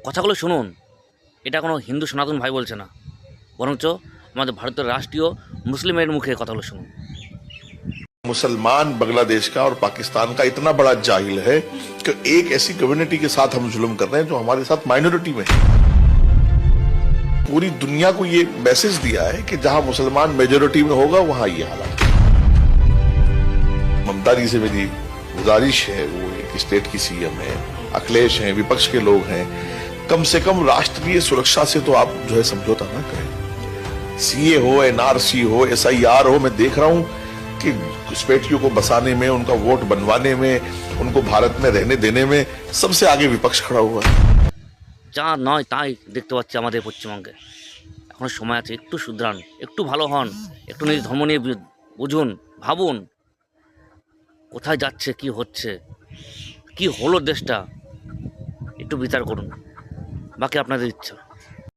কথাগুলো শুনুন। এটা কোনো হিন্দু সনাতন ভাই বলছে না, বরঞ্চ আমাদের ভারতের রাষ্ট্রীয় মুসলিমের মুখে কথাগুলো শুনুন। मुसलमान बांग्लादेश का और पाकिस्तान का इतना बड़ा जाहिल है कि एक ऐसी कम्युनिटी के साथ हम जुल्म कर रहे हैं जो हमारे साथ माइनॉरिटी में है। पूरी दुनिया को ये मैसेज दिया है कि जहां मुसलमान मेजोरिटी में होगा वहां ये हालात। ममता जी से मेरी गुजारिश है, वो एक स्टेट की सीएम है, अखिलेश हैं, विपक्ष के लोग हैं, कम से कम राष्ट्रीय सुरक्षा से तो आप जो है समझौता ना करें। सीए हो, एनआरसी हो, एसआईआर हो, मैं देख रहा हूं कि घुसपैठियों को बसाने में, उनका वोट बनवाने में, उनको भारत में रहने देने में सबसे आगे विपक्ष खड़ा हुआ है। যা নয় তাই দেখতে পাচ্ছি আমাদের পশ্চিমবঙ্গে। এখনো সময় আছে, একটু শুধরান, একটু ভালো হন, একটু নিজ ধর্ম নিয়ে বুঝুন, ভাবুন কোথায় যাচ্ছে, কি হচ্ছে, কি হলো দেশটা, একটু বিচার করুন। বাকি আপনাদের ইচ্ছা।